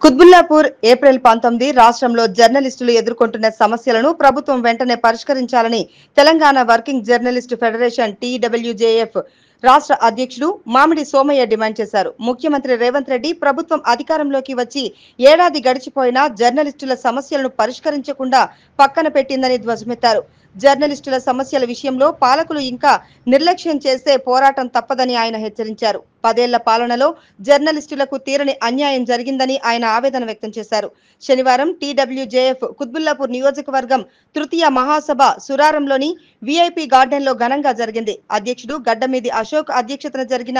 Quthbullapur April 19 రాష్ట్రంలో జర్నలిస్టులు ఎదుర్కొంటున్న సమస్యలను ప్రభుత్వం వెంటనే పరిష్కరించాలని Telangana working journalist federation TWJF రాష్ట్ర అధ్యక్షుడు మామిడి సోమయ్య డిమాండ్ చేశారు. ముఖ్యమంత్రి రేవంత్ రెడ్డి ప్రభుత్వం అధికారంలోకి వచ్చి ఏడాది గడిచిపోయినా జర్నలిస్టుల సమస్యలను పరిష్కరించకుండా పక్కన పెట్టిందని ధ్వజమెత్తారు. జర్నలిస్టుల సమస్యల విషయంలో పాలకులు ఇంకా నిర్లక్ష్యం చేస్తే పోరాటం తప్పదని ఆయన హెచ్చరించారు. 10 ఏళ్ల పాలనలో జర్నలిస్టులకు తీరని అన్యాయం జరిగిందని ఆయన ఆవేదన వ్యక్తం చేశారు. శనివారం టీడబ్ల్యూజేఎఫ్ కుత్బుల్లాపూర్ నియోజకవర్గం తృతీయ మహాసభ సురారంలోని విఐపి గార్డెన్ లో ఘనంగా జరిగింది. అధ్యక్షుడు గడ్డమీది అశోక్ అధ్యక్షతన జరిగిన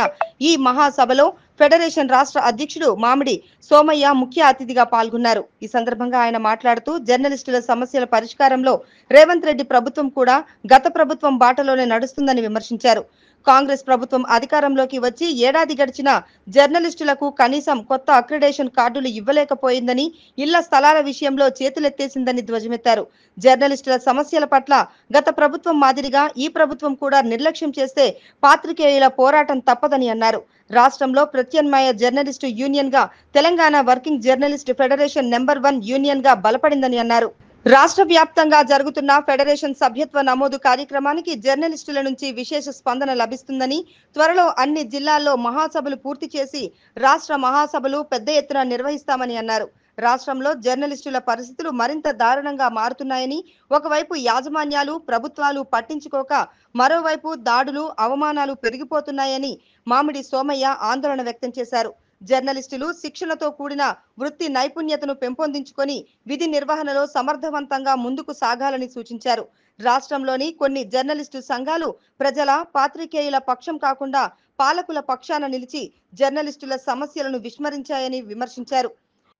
ఈ మహాసభలో ఫెడరేషన్ రాష్ట్ర అధ్యక్షుడు మామిడి సోమయ్య ముఖ్య అతిథిగా పాల్గొన్నారు. ఈ సందర్భంగా ఆయన మాట్లాడుతూ జర్నలిస్టుల సమస్యల పరిష్కారంలో రేవంత్ రెడ్డి ప్రభుత్వం కూడా గత ప్రభుత్వం బాటలోనే నడుస్తుందని విమర్శించారు. కాంగ్రెస్ ప్రభుత్వం అధికారంలోకి వచ్చి ఏడాది గడిచిన జర్నలిస్టులకు కనీసం కొత్త అక్రిడేషన్ కార్డులు ఇవ్వలేకపోయిందని, ఇళ్ల స్థలాల విషయంలో చేతులెత్తేసిందని ధ్వజమెత్తారు. జర్నలిస్టుల సమస్యల పట్ల గత ప్రభుత్వం మాదిరిగా ఈ ప్రభుత్వం కూడా నిర్లక్ష్యం చేస్తే పాత్రికేయుల పోరాటం తప్పదని అన్నారు. రాష్ట్రంలో ప్రత్యామ్నాయ జర్నలిస్టు యూనియన్ గా Telangana working journalist federation number 1 union గా బలపడిందని అన్నారు. రాష్ట్ర వ్యాప్తంగా జరుగుతున్న ఫెడరేషన్ సభ్యత్వ నమోదు కార్యక్రమానికి జర్నలిస్టుల నుంచి విశేష స్పందన లభిస్తుందని, త్వరలో అన్ని జిల్లాల్లో మహాసభలు పూర్తి చేసి రాష్ట్ర మహాసభలు పెద్ద ఎత్తున నిర్వహిస్తామని అన్నారు. రాష్ట్రంలో జర్నలిస్టుల పరిస్థితులు మరింత దారుణంగా మారుతున్నాయని, ఒకవైపు యాజమాన్యాలు ప్రభుత్వాలు పట్టించుకోక మరోవైపు దాడులు అవమానాలు పెరిగిపోతున్నాయని మామిడి సోమయ్య ఆందోళన వ్యక్తం చేశారు. జర్నలిస్టులు శిక్షణతో కూడిన వృత్తి నైపుణ్యతను పెంపొందించుకొని విధి నిర్వహణలో సమర్థవంతంగా ముందుకు సాగాలని సూచించారు. రాష్ట్రంలోని కొన్ని జర్నలిస్టు సంఘాలు ప్రజల పాత్రికేయుల పక్షం కాకుండా పాలకుల పక్షాన నిలిచి జర్నలిస్టుల సమస్యలను విస్మరించాయని విమర్శించారు.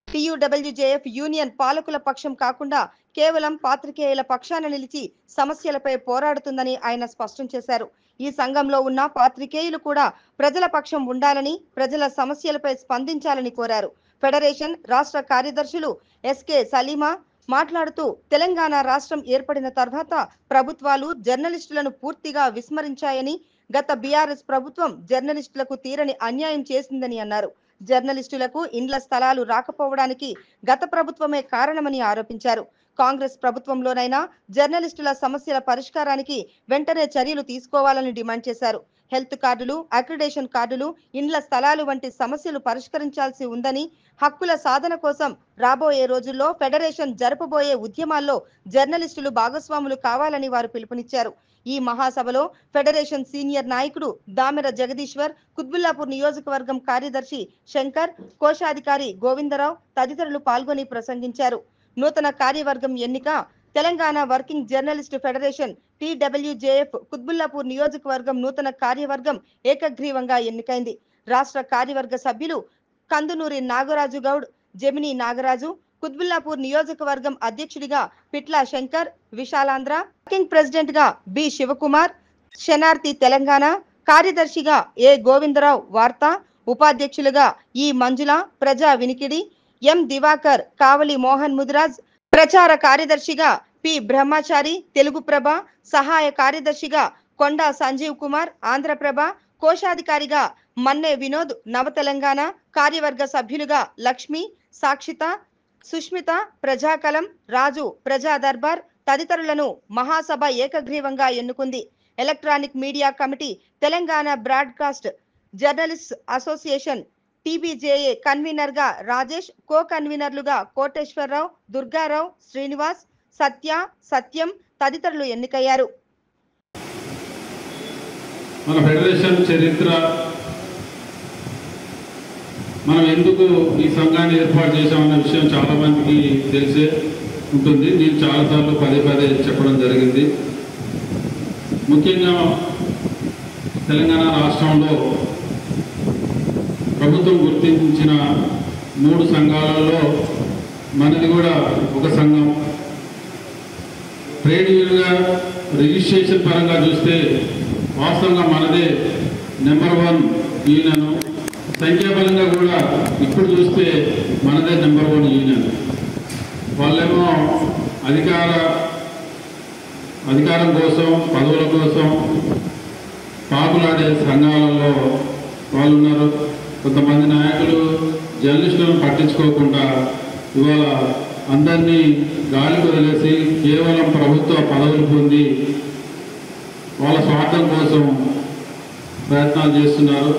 టీయూడబ్ల్యూజేఎఫ్ యూనియన్ పాలకుల పక్షం కాకుండా కేవలం పాత్రికేయుల పక్షాన నిలిచి సమస్యలపై పోరాడుతుందని ఆయన స్పష్టం చేశారు. ఈ సంఘంలో ఉన్న పాత్రికేయులు కూడా ప్రజల పక్షం ఉండాలని, ప్రజల సమస్యలపై స్పందించాలని కోరారు. ఫెడరేషన్ రాష్ట్ర కార్యదర్శులు ఎస్కే సలీమా మాట్లాడుతూ తెలంగాణ రాష్ట్రం ఏర్పడిన తర్వాత ప్రభుత్వాలు జర్నలిస్టులను పూర్తిగా విస్మరించాయని, గత బీఆర్ఎస్ ప్రభుత్వం జర్నలిస్టులకు తీరని అన్యాయం చేసిందని అన్నారు. జర్నలిస్టులకు ఇండ్ల స్థలాలు రాకపోవడానికి గత ప్రభుత్వమే కారణమని ఆరోపించారు. కాంగ్రెస్ ప్రభుత్వంలోనైనా జర్నలిస్టుల సమస్యల పరిష్కారానికి వెంటనే చర్యలు తీసుకోవాలని డిమాండ్ చేశారు. హెల్త్ కార్డులు, అక్రిడేషన్ కార్డులు, ఇండ్ల స్థలాలు వంటి సమస్యలు పరిష్కరించాల్సి ఉందని, హక్కుల సాధన కోసం రాబోయే రోజుల్లో ఫెడరేషన్ జరపబోయే ఉద్యమాల్లో జర్నలిస్టులు భాగస్వాములు కావాలని వారు పిలుపునిచ్చారు. ఈ మహాసభలో ఫెడరేషన్ సీనియర్ నాయకుడు దామెర జగదీశ్వర్, కుత్బుల్లాపూర్ నియోజకవర్గం కార్యదర్శి శంకర్, కోశాధికారి గోవిందరావు తదితరులు పాల్గొని ప్రసంగించారు. నూతన కార్యవర్గం ఎన్నిక Telangana working journalist federation TWJF Quthbullapur నియోజకవర్గం నూతన కార్యవర్గం ఏకగ్రీవంగా ఎన్నికైంది. రాష్ట్ర కార్యవర్గ సభ్యులు కందునూరి నాగరాజు గౌడ్, జమిని నాగరాజు, కుత్బుల్లాపూర్ నియోజకవర్గం అధ్యక్షుడిగా పిట్ల శంకర్, విశాలాంధ్ర, వర్కింగ్ ప్రెసిడెంట్ గా బి శివకుమార్, శనార్థి తెలంగాణ, కార్యదర్శిగా ఏ గోవిందరావు వార్త, ఉపాధ్యక్షులుగా ఈ మంజుల, ప్రజా వినికిడి, ఎం దివాకర్, కావలి మోహన్ ముదిరాజ్, ప్రచార కార్యదర్శిగా పి బ్రహ్మచారి తెలుగు ప్రభ, సహాయ కార్యదర్శిగా కొండా సంజీవ్ కుమార్ ఆంధ్రప్రభ, కోశాధికారిగా మన్నే వినోద్ నవ తెలంగాణ, కార్యవర్గ సభ్యులుగా లక్ష్మి, సాక్షిత, సుష్మిత, ప్రజాకలం, రాజు, ప్రజా దర్బార్ తదితరులను మహాసభ ఏకగ్రీవంగా ఎన్నుకుంది. Electronic media committee Telangana broadcast journalist association TBJA convener గా రాజేష్, కో కన్వీనర్లుగా కోటేశ్వరరావు, దుర్గారావు, శ్రీనివాస్, సత్య, సత్యం తదితరులు ఎన్నికయ్యారు. మన ఫెడరేషన్ చరిత్ర, మనం ఎందుకు ఈ సంఘాన్ని ఏర్పాటు చేశామన్న విషయం చాలా మందికి తెలిసే ఉంటుంది. నేను చాలాసార్లు పదే చెప్పడం జరిగింది. ముఖ్యంగా తెలంగాణ రాష్ట్రంలో ప్రభుత్వం గుర్తించిన 3 సంఘాలలో మనది కూడా ఒక సంఘం. ట్రేడ్ యూనియన్గా రిజిస్ట్రేషన్ పరంగా చూస్తే వాస్తవంగా మనదే నెంబర్ 1 యూనియన్. సంఖ్యాబలంగా కూడా ఇప్పుడు చూస్తే మనదే నెంబర్ 1 యూనియన్. వాళ్ళేమో అధికారం కోసం, పదవుల కోసం పాకులాడే సంఘాలలో వాళ్ళు ఉన్నారు. కొంతమంది నాయకులు జర్నలిస్టులను పట్టించుకోకుండా ఇవాళ అందరినీ గాలికి వదిలేసి కేవలం ప్రభుత్వ పదవులు పొంది వాళ్ళ స్వార్థం కోసం ప్రయత్నాలు చేస్తున్నారు.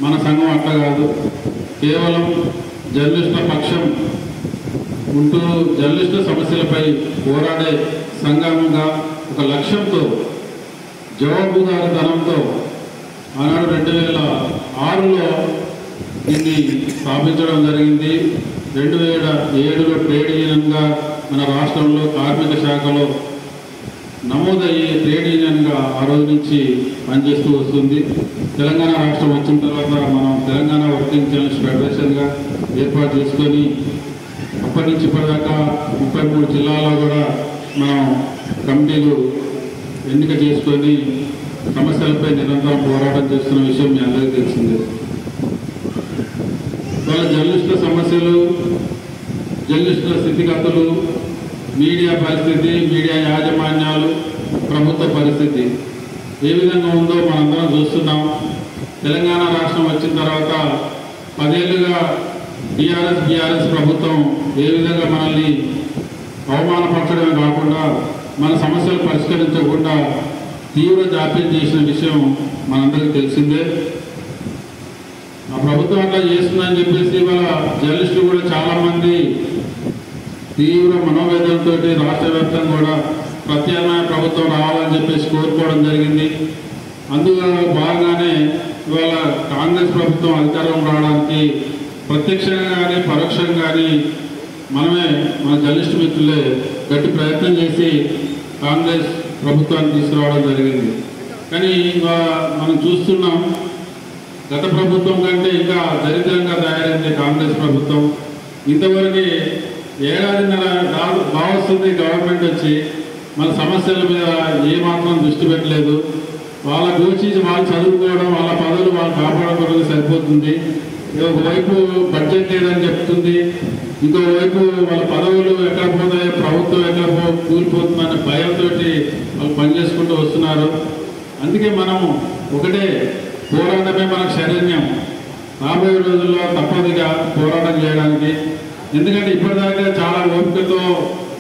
మన సంఘం అట్లా కాదు. కేవలం జర్నలిస్టుల పక్షం ఉంటూ జర్నలిస్టుల సమస్యలపై పోరాడే సంఘంగా ఒక లక్ష్యంతో జవాబుదారీతనంతో ఆనాడు 2006లో దీన్ని స్థాపించడం జరిగింది. 2007లో ట్రేడ్ యూనియన్గా మన రాష్ట్రంలో కార్మిక శాఖలో నమోదయ్యి ట్రేడ్ యూనియన్గా ఆ రోజు నుంచి పనిచేస్తూ వస్తుంది. తెలంగాణ రాష్ట్రం వచ్చిన తర్వాత మనం తెలంగాణ వర్కింగ్ జర్నలిస్ట్ ఫెడరేషన్గా ఏర్పాటు చేసుకొని అప్పటి నుంచి ఇప్పటిదాకా 33 జిల్లాల్లో కూడా మనం కమిటీలు ఎన్నిక చేసుకొని సమస్యలపై నిరంతరం పోరాటం చేస్తున్న విషయం మీ అందరికీ తెలిసిందే. వాళ్ళ జర్నలిస్టుల సమస్యలు, జర్నలిస్టుల స్థితిగతులు, మీడియా పరిస్థితి, మీడియా యాజమాన్యాలు, ప్రభుత్వ పరిస్థితి ఏ విధంగా ఉందో మనందరం చూస్తున్నాం. తెలంగాణ రాష్ట్రం వచ్చిన తర్వాత 10 ఏళ్ళుగా బీఆర్ఎస్ ప్రభుత్వం ఏ విధంగా మనల్ని అవమానపరచడమే కాకుండా మన సమస్యలు పరిష్కరించకుండా తీవ్ర జాప్యం చేసిన విషయం మనందరికీ తెలిసిందే. ఆ ప్రభుత్వం అట్లా చేస్తుందని చెప్పేసి ఇవాళ జర్నలిస్టులు కూడా చాలామంది తీవ్ర మనోవేదనతో రాష్ట్ర వ్యాప్తంగా కూడా ప్రత్యామ్నాయ ప్రభుత్వం రావాలని చెప్పేసి కోరుకోవడం జరిగింది. అందులో భాగంగానే ఇవాళ కాంగ్రెస్ ప్రభుత్వం అధికారం రావడానికి ప్రత్యక్షంగా కానీ పరోక్షంగా కానీ మనమే మన జర్నలిస్టు మిత్రులే గట్టి ప్రయత్నం చేసి కాంగ్రెస్ ప్రభుత్వాన్ని తీసుకురావడం జరిగింది. కానీ మనం చూస్తున్నాం గత ప్రభుత్వం కంటే ఇంకా దరిద్రంగా తయారైంది కాంగ్రెస్ ప్రభుత్వం. ఇంతవరకు ఏడాదిన్నర బావస్తుంది గవర్నమెంట్ వచ్చి మన సమస్యల మీద ఏమాత్రం దృష్టి పెట్టలేదు. వాళ్ళ గోచి వాళ్ళు చదువుకోవడం, వాళ్ళ పదవులు వాళ్ళు కాపాడుకోవడం సరిపోతుంది. ఒకవైపు బడ్జెట్ లేదని చెప్తుంది, ఇంకోవైపు వాళ్ళ పదవులు ఎక్కడ పోతాయో, ప్రభుత్వం ఎక్కడ కూలిపోతుందనే భయంతో వాళ్ళు పనిచేసుకుంటూ వస్తున్నారు. అందుకే మనము ఒకటే పోరాటమే మనకు శరణ్యం. రాబోయే రోజుల్లో తప్పదుగా పోరాటం చేయడానికి. ఎందుకంటే ఇప్పటిదాకా చాలా ఓపికతో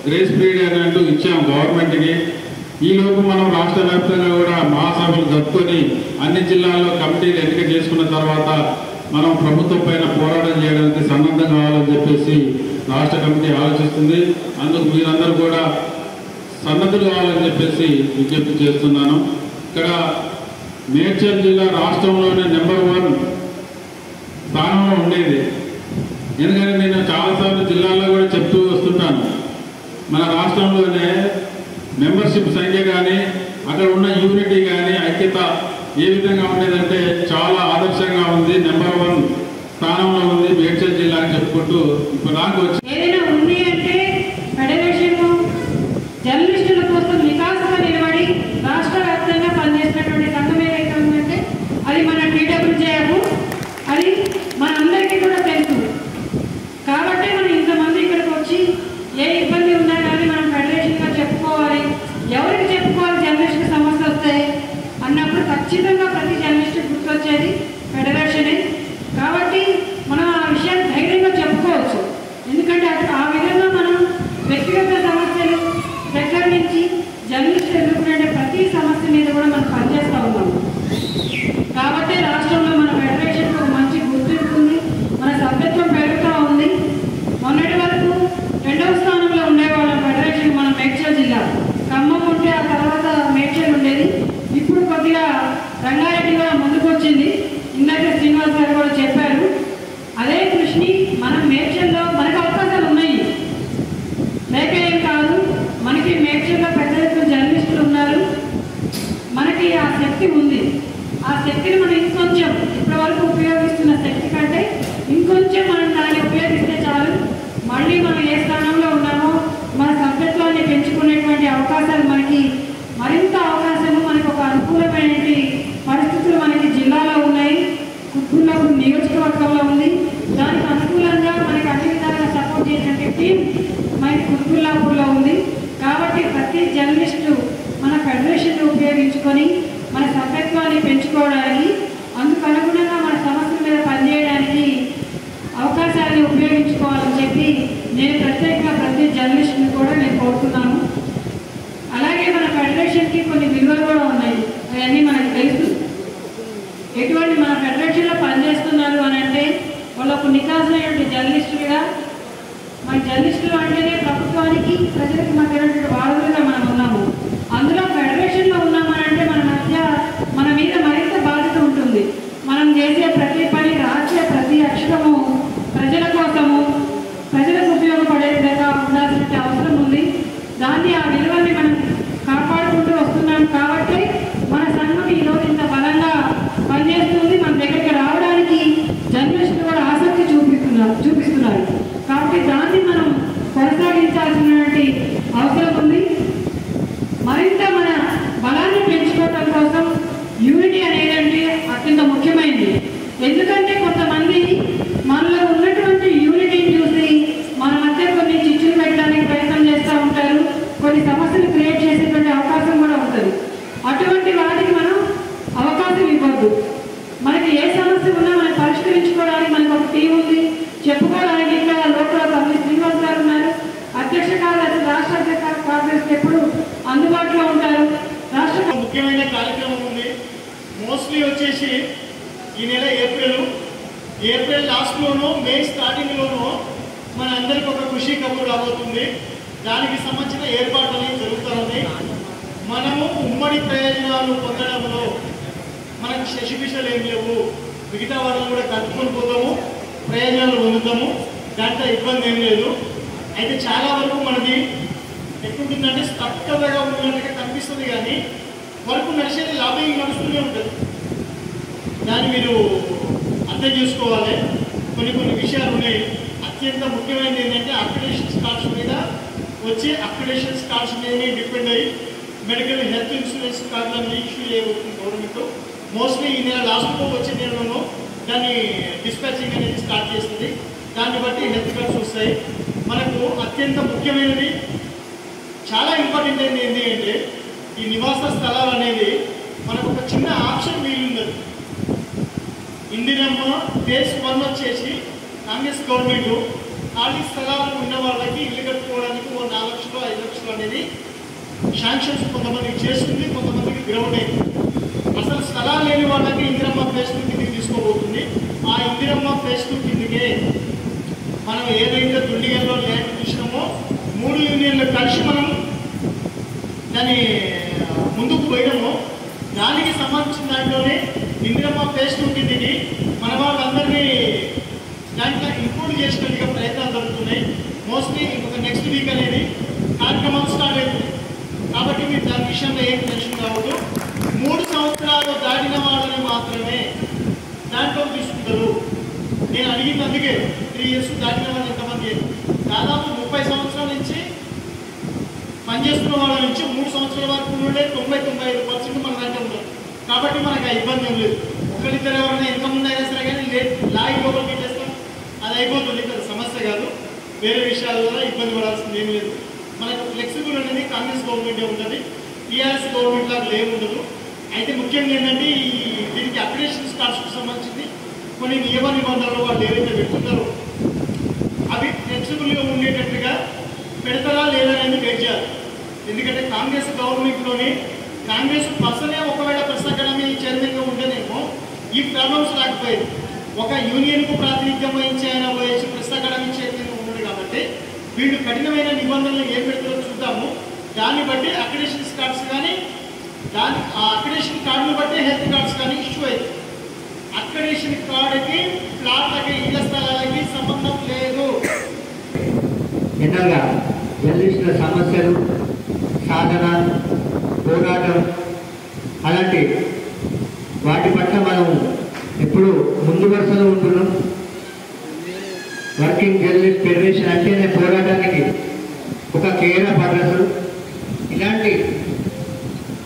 గ్రేస్ పీరియడ్ అంటూ ఇచ్చాం గవర్నమెంట్కి. ఈలోపు మనం రాష్ట్ర వ్యాప్తంగా కూడా మహాసభలు జరుపుకొని అన్ని జిల్లాల్లో కమిటీలు ఎన్నిక చేసుకున్న తర్వాత మనం ప్రభుత్వం పైన పోరాటం చేయడానికి సన్నద్ధం కావాలని చెప్పేసి రాష్ట్ర కమిటీ ఆలోచిస్తుంది. అందుకు మీరందరూ కూడా సన్నద్ధులు కావాలని చెప్పేసి విజ్ఞప్తి చేస్తున్నాను. ఇక్కడ మేడ్చల్ జిల్లా రాష్ట్రంలోనే నెంబర్ 1 స్థానంలో ఉండేది. ఎందుకంటే నేను చాలాసార్లు జిల్లాల్లో కూడా చెప్తూ వస్తుంటాను, మన రాష్ట్రంలోనే మెంబర్షిప్ సంఖ్య కానీ అక్కడ ఉన్న యూనిటీ కానీ ఐక్యత ఏ విధంగా ఉండేదంటే చాలా ఆదర్శంగా ఉంది. నెంబర్ 1 స్థానంలో ఉంది మేడ్చల్ జిల్లా అని చెప్పుకుంటూ ఇప్పుడు నాకు వచ్చి ఏదైనా ఉంది అంటే ఫెడరేషన్ జర్నలిస్టుల కోసం వికాసంగా నిలబడి రాష్ట్ర వ్యాప్తంగా పనిచేసినటువంటి సంఘం ఏదైతే ఉందంటే అది మన టీడబ్ల్యూజేఎఫ్. అది మనందరికీ కూడా తెలుసు. కాబట్టి మనం ఇంతమంది ఇక్కడికి వచ్చి ఏ ఇబ్బంది ఉన్నా కానీ మనం ఫెడరేషన్గా చెప్పుకోవాలి. ఎవరికి చెప్పుకోవాలి? జర్నలిస్టు సమస్య వస్తాయి అన్నప్పుడు ఖచ్చితంగా ప్రతి జర్నలిస్టు గుర్తొచ్చేది ఫెడరేషనే. కాబట్టి మనం ఆ విషయాన్ని ధైర్యంగా చెప్పుకోవచ్చు. ఎందుకంటే ఆ విధంగా మనం వ్యక్తిగత సమస్యలు దగ్గర నుంచి జర్నలిస్టు ఎదుర్కొనే ప్రతి సమస్య మీద కూడా మనం పనిచేస్తూ ఉన్నాం. కాబట్టి రాష్ట్రంలో మన ఫెడరేషన్కు మంచి గుర్తింపు ఉంది, మన సభ్యత్వం పెరుగుతూ ఉంది. మొన్నటి వరకు 2వ స్థానంలో ఉండేవాళ్ళం ఫెడరేషన్ మన మేడ్చల్ జిల్లా. ఖమ్మం ఉంటే ఆ తర్వాత మేడ్చల్ ఉండేది. ఇప్పుడు కొద్దిగా రంగారెడ్డి కూడా ముందుకు వచ్చింది. ఇందాక శ్రీనివాస్ గారు కూడా చెప్పారు. అదే కృషిని మనం మేడ్చల్లో మనకు అవకాశాలు ఉన్నాయి, లేక ఏం కాదు. మనకి మేడ్చల్లో పెద్ద ఎత్తున జర్నలిస్టులు ఉన్నారు. మనకి ఆ శక్తి ఉంది. ఆ శక్తిని మనం ఇంకొంచెం ఇప్పటి వరకు ఉపయోగిస్తున్న శక్తి కంటే ఇంకొంచెం మనం దాన్ని ఉపయోగిస్తే చాలు. మళ్ళీ మనం ఏ స్థానంలో ఉన్నామో మన సభ్యత్వాన్ని పెంచుకునేటువంటి అవకాశాలు మనకి మరింత అవకాశము మనకు ఒక అనుకూలమైన పరిస్థితులు మనకి జిల్లాలో ఉన్నాయి. కుటుంబం నియోజకవర్గంలో ఉంది. దానికి అనుకూలంగా మనకి అన్ని విధాలుగా సపోర్ట్ చేసే టీం మనకి కుతుబుల్లాపూర్లో ఉంది. కాబట్టి ప్రతి జర్నలిస్టు మన ఫెడరేషన్ ఉపయోగించుకొని మన సభ్యత్వాన్ని పెంచుకోవడానికి, అందుకు అనుగుణంగా మన సమస్యల మీద పనిచేయడానికి అవకాశం నేను ప్రత్యేకంగా ప్రతి జర్నలిస్ట్ని కూడా నేను కోరుతున్నాను. అలాగే మన ఫెడరేషన్కి కొన్ని విలువలు కూడా ఉన్నాయి, అవన్నీ మనకు తెలుసు. ఎటువంటి మన ఫెడరేషన్లో పనిచేస్తున్నారు అని అంటే వాళ్ళకు నికాసులైనటువంటి జర్నలిస్టులుగా, మన జర్నలిస్టులు అంటేనే ప్రభుత్వానికి ప్రజలకు మధ్యనటువంటి వారధులుగా మనం ఉన్నాము. అందులో ఫెడరేషన్లో ఉన్నామనంటే మన మీద మరింత బాధ్యత ఉంటుంది. మనం చేసే ప్రతి పని, రాసే ప్రతి అక్షరము ప్రజల కోసము, ప్రజలకు ఉపయోగపడే విధంగా ఉండాల్సిన అవసరం ఉంది. దాన్ని ఆ విలువల్ని మనం కాపాడుకుంటూ వస్తున్నాం కాబట్టి మన సంఘం ఈరోజు ఇంత బలంగా పనిచేస్తుంది. మన దగ్గరికి రావడానికి జర్నలిస్టులు కూడా ఆసక్తి చూపిస్తున్నారు. కాబట్టి దాన్ని మనం కొనసాగించాల్సినటువంటి అవసరం ఉంది. మరింత మన బలాన్ని పెంచుకోవడం కోసం యూనిటీ అనేది అత్యంత ముఖ్యమైనది. ఎందుకంటే కొంతమంది మనలో ఉన్నటువంటి యూనిటీని చూసి మన మధ్య కొన్ని చిచ్చులు పెట్టడానికి ప్రయత్నం చేస్తూ ఉంటారు, కొన్ని సమస్యలు క్రియేట్ చేసేటువంటి అవకాశం కూడా ఉంటుంది. అటువంటి వాటికి మనం అవకాశం ఇవ్వద్దు. మనకి ఏ సమస్య ఉన్నా మనం పరిష్కరించుకోవడానికి మనకు ఒక టీం ఉంది, చెప్పుకోవడానికి ఇంకా లోపల తల్లి శ్రీనివాస్ గారు ఉన్నారు. అధ్యక్ష కార్యదర్శి, రాష్ట్ర అధ్యక్ష కార్యదర్శి ఎప్పుడు అందుబాటులో ఉంటారు. రాష్ట్ర ముఖ్యమైన కార్యక్రమం ఉంది. మోస్ట్లీ వచ్చేసి ఈ నెల ఏప్రిల్ లాస్ట్లోనో మే స్టార్టింగ్లోనో మన అందరికి ఒక ఖుషీ కబురు రాబోతుంది. దానికి సంబంధించిన ఏర్పాట్లు అనేవి జరుగుతుంది. మనము ఉమ్మడి ప్రయోజనాలు పొందడంలో మనకు శశిభిషలు ఏం లేవు, మిగతా వాళ్ళని కూడా కలుపుకొని పోతాము, ప్రయోజనాలు పొందుతాము, దాంట్లో ఇబ్బంది ఏం లేదు. అయితే చాలా వరకు మనది ఎట్లుంటుందంటే తక్కువగా ఉన్నట్టుగా కనిపిస్తుంది, కానీ వరకు నడిచేది లాబింగ్ నడుస్తూనే ఉంటుంది. దాన్ని మీరు అర్థం చేసుకోవాలి. కొన్ని విషయాలు ఉన్నాయి. అత్యంత ముఖ్యమైనది ఏంటంటే అక్రిడేషన్ కార్డ్స్ మీద అక్రిడేషన్ కార్డ్స్ మీద డిపెండ్ అయ్యి మెడికల్ హెల్త్ ఇన్సూరెన్స్ కార్డులను ఇష్యూ చేయబోతుంది గవర్నమెంట్. మోస్ట్లీ ఈ నెల లాస్ట్లో వచ్చే నెలలోనూ దాన్ని డిస్పాచింగ్ అనేది స్టార్ట్ చేస్తుంది. దాన్ని బట్టి హెల్త్ కార్డ్స్ వస్తాయి. మనకు అత్యంత ముఖ్యమైనది, చాలా ఇంపార్టెంట్ అయింది ఏంటి అంటే ఈ నివాస స్థలాలు అనేది మనకు ఒక చిన్న ఆప్షన్ వీలున్నది. ఇందిరమ్మ ఫేజ్ 1 వచ్చేసి కాంగ్రెస్ గవర్నమెంట్ ఖాళీ స్థలాలు ఉన్న వాళ్ళకి ఇల్లు కట్టుకోవడానికి 4 లక్షలు 5 లక్షలు అనేది శాంక్షన్స్ కొంతమందికి చేస్తుంది, కొంతమందికి గ్రౌండ్ అయింది. అసలు స్థలాలు లేని వాళ్ళకి ఇందిరమ్మ ఫేజ్ 2 కిందకి తీసుకోబోతుంది. ఆ ఇందిరమ్మ ఫేజ్ 2 కిందకే మనం ఏదైతే దుండిగల్లో ల్యాండ్ చూసినామో 3 యూనియన్లు కలిసి మనం దాన్ని ముందుకు పోయినామో దానికి సంబంధించిన దాంట్లోనే ఇందిరమ్మ ఫేజ్ 2 కిందకి మన వాళ్ళందరినీ దాంట్లో ఇంక్లూడ్ చేసినట్టుగా ప్రయత్నాలు జరుగుతున్నాయి. మోస్ట్లీ ఇంకొక నెక్స్ట్ వీక్ అనేది కార్యక్రమాలు స్టార్ట్ అవుతుంది. కాబట్టి మీరు దాని విషయంలో ఏం టెన్షన్ కావద్దు. 3 సంవత్సరాలు దాటిన వాళ్ళని మాత్రమే దాంట్లో తీసుకుంటారు. నేను అడిగింది అందుకే 3 ఇయర్స్ దాటిన వాళ్ళు ఎంతమంది, దాదాపు 30 సంవత్సరాల నుంచి పనిచేస్తున్న వాళ్ళ నుంచి 3 సంవత్సరాల వరకు ఉండే 90-95% మన దాంట్లో ఉన్నారు. కాబట్టి మనకు ఆ ఇబ్బంది ఏం లేదు. ఒకరిద్దరు ఎవరైనా ఎంత ముందు అయినా సరే కానీ లాగి లోపలికి చేస్తాం, అది అయిపోతుంది. అది సమస్య కాదు. వేరే విషయాల వల్ల ఇబ్బంది పడాల్సింది ఏం లేదు. మనకు ఫ్లెక్సిబుల్ అనేది కాంగ్రెస్ గవర్నమెంటే ఉంటుంది, టీఆర్ఎస్ గవర్నమెంట్ లాగా ఏముండదు. అయితే ముఖ్యంగా ఏంటంటే దీనికి అక్రిడేషన్ కార్డ్స్కి సంబంధించింది కొన్ని నియమ నిబంధనలు వాళ్ళు ఏవైతే పెడుతున్నారో అవి ఫ్లెక్సిబుల్గా ఉండేటట్టుగా పెడతారా లేదా అనేది వెయిట్ చేయాలి. ఎందుకంటే కాంగ్రెస్ గవర్నమెంట్లోని కాంగ్రెస్ పర్సనే ఒకవేళ ప్రెస్ అకాడమీ చైర్మన్గా ఉంటేనేమో ఈ ప్రాబ్లమ్స్ రాకపోయేది. ఒక యూనియన్కు ప్రాతినిధ్యం వహించి ఆయన వయసు ప్రెస్ అకాడమీ చైర్మన్గా ఉన్నాడు. కాబట్టి వీళ్ళు కఠినమైన నిబంధనలు ఏం పెడతారో చూద్దాము. దాన్ని బట్టి అక్రిడేషన్ కార్డ్స్ కానీ ఆ అక్రిడేషన్ కార్డును బట్టి హెల్త్ కార్డ్స్ కానీ ఇష్యూ అవుతుంది. అక్రిడేషన్ కార్డుకి ప్లాట్లకి ఇళ్ల స్థలాలకి సంబంధం లేదు. జనరల్గా జర్నలిస్టుల సమస్యలు, సాధన, పోరాటం అలాంటి వాటి పట్ల మనం ఎప్పుడు ముందు వరుసలో ఉంటున్నాం. వర్కింగ్ జర్నలిస్ట్ ఫెడరేషన్ అంటేనే పోరాటానికి ఒక కేర పద్ధతులు. ఇలాంటి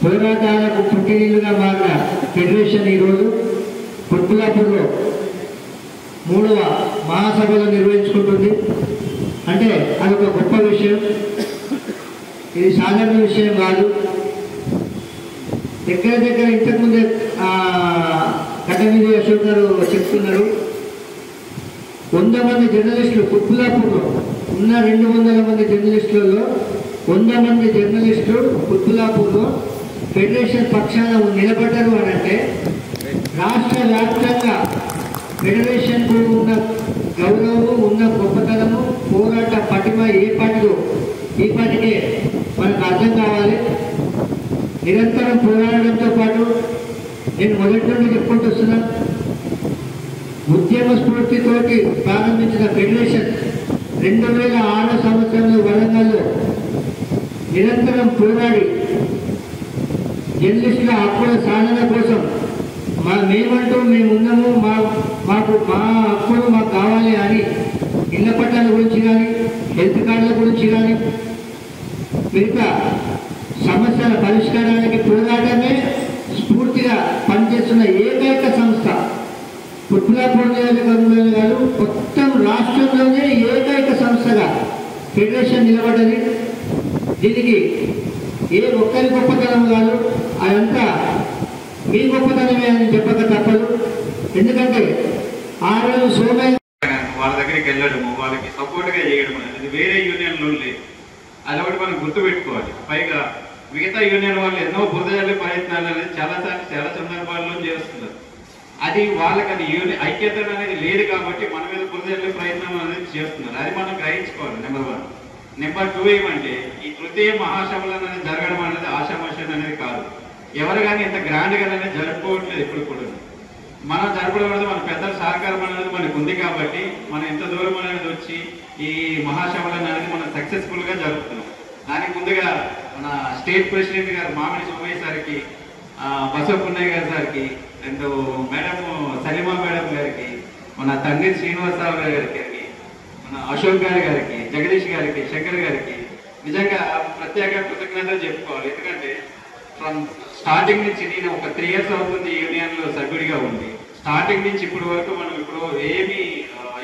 పోరాటాలకు పుట్టినీళ్ళుగా మారిన ఫెడరేషన్ ఈరోజు కుత్బుల్లాపూర్లో 3వ మహాసభలు నిర్వహించుకుంటుంది. అంటే అదొక గొప్ప విషయం, ఇది సాధారణ విషయం కాదు. దగ్గర ఇంతకుముందే కటమీది అశోక్ గారు చెప్తున్నారు, 100 మంది జర్నలిస్టులు కుత్బుల్లాపూర్లో ఉన్న 200 మంది జర్నలిస్టులలో 100 మంది జర్నలిస్టులు కుత్బుల్లాపూర్లో ఫెడరేషన్ పక్షాన నిలబడ్డారు అని అంటే రాష్ట్ర వ్యాప్తంగా ఫెడరేషన్కు ఉన్న గౌరవము, ఉన్న గొప్పతనము, పోరాట పటిమ ఏ పాటిదో ఈ పాటికే మనకు అర్థం కావాలి. నిరంతరం పోరాడడంతో పాటు నేను మొదటి నుండి చెప్పుకుంటూ వస్తున్నా, ఉద్యమ స్ఫూర్తితోటి ప్రారంభించిన ఫెడరేషన్ 2006 సంవత్సరంలో వరంగల్లో నిరంతరం పోరాడి జర్నలిస్టుల హక్కుల సాధన కోసం మేమంటూ మేమున్నాము, మాకు మా హక్కులు మాకు కావాలి అని ఇళ్ల పట్టాల గురించి కానీ, హెల్త్ కార్డుల గురించి కానీ, మిగతా సమస్యల పరిష్కారానికి పోరాటమే స్ఫూర్తిగా పనిచేస్తున్న ఏకైక సంస్థ కుత్బుల్లాపూర్ నియోజకవర్గంలో కాదు, మొత్తం రాష్ట్రంలోనే ఏకైక సంస్థగా ఫెడరేషన్ నిలబడ్డది. దీనికి ఏ ఒక్కరి గొప్పతనం కాదు, అదంతా మీ గొప్పతనమే అని చెప్పక తప్పదు. ఎందుకంటే ఆ రోజు సోమయ్య వాళ్ళ దగ్గరికి వెళ్ళడము, వాళ్ళకి సపోర్ట్గా చేయడం అనేది వేరే యూనియన్లో లేదు. అది ఒకటి మనం గుర్తుపెట్టుకోవాలి. పైగా మిగతా యూనియన్ వాళ్ళు ఎన్నో బురదజల్లే ప్రయత్నాలు అనేది చాలా సందర్భాల్లో చేస్తున్నారు. అది వాళ్ళకి అది ఐక్యత అనేది లేదు కాబట్టి మన మీద బురదజల్లే ప్రయత్నం అనేది చేస్తున్నారు. అది మనం గ్రహించుకోవాలి. నెంబర్ 1. నెంబర్ 2 ఏమంటే ఈ తృతీయ మహాసభలు అనేది జరగడం అనేది ఆషామాషం అనేది కాదు. ఎవరు కానీ ఇంత గ్రాండ్గా అనేది జరుపుకోవట్లేదు. ఇప్పుడు కూడా మనం జరపడం అనేది మన పెద్దల సహకారం అనేది మనకు ఉంది కాబట్టి మనం ఇంత దూరం అనేది వచ్చి ఈ మహాసభలను అనేది మనం సక్సెస్ఫుల్గా జరుపుతున్నాం. దానికి ముందుగా మన స్టేట్ ప్రెసిడెంట్ గారు మామిడి సోమయ్య సార్కి, బసవపున్నయ్య గారి సార్కి, అండ్ మేడం సలీమా మేడం గారికి, మన తండ్రి శ్రీనివాసరావు గారికి, మన అశోక్ గారికి, జగదీష్ గారికి, శంకర్ గారికి నిజంగా ప్రత్యేక కృతజ్ఞతలు చెప్పుకోవాలి. ఎందుకంటే ఫ్రమ్ స్టార్టింగ్ నుంచి నేను ఒక 3 years అవుతుంది యూనియన్లో సభ్యుడిగా ఉంది. స్టార్టింగ్ నుంచి ఇప్పటి వరకు మనం ఇప్పుడు ఏమీ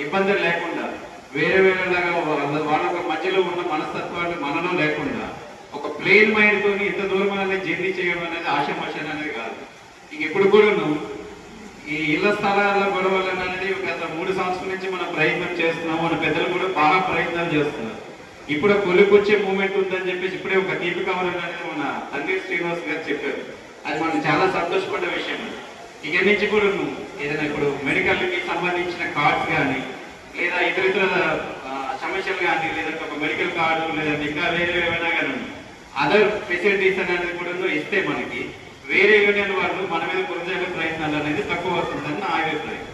ఇబ్బందులు లేకుండా వేరేలాగా వాళ్ళ మధ్యలో ఉన్న మనస్తత్వాలు మనలో లేకుండా ఒక ప్లేన్ మైండ్తో ఇంత దూరం అనేది జర్నీ చేయడం అనేది ఆషామాషం అనేది కాదు. ఇంకెప్పుడు కూడాను ఈ ఇళ్ల స్థలాల గొడవలు అనేది గత 3 సంవత్సరాల నుంచి మనం ప్రయత్నం చేస్తున్నాం. మన పెద్దలు కూడా బాగా ప్రయత్నాలు చేస్తున్నారు. ఇప్పుడు కొలుకొచ్చే మూమెంట్ ఉందని చెప్పేసి ఇప్పుడే ఒక తీపి కవర్ అనేది మన తండ్రి శ్రీనివాస్ గారు చెప్పారు. అది మనం చాలా సంతోషపడ్డ విషయం. ఇక నుంచి కూడా ఏదైనా ఇప్పుడు మెడికల్కి సంబంధించిన కార్డ్స్ కానీ, లేదా ఇతర సమస్యలు కానీ, లేదంటే ఒక మెడికల్ కార్డు, లేదంటే ఇంకా వేరే ఏమైనా కానీ అదర్ ఫెసిలిటీస్ అనేది కూడా ఇస్తే మనకి వేరే యూనియన్ వాళ్ళు మన మీద గురించే ప్రయత్నాలు అనేది తక్కువ వస్తుందని నా అభిప్రాయం.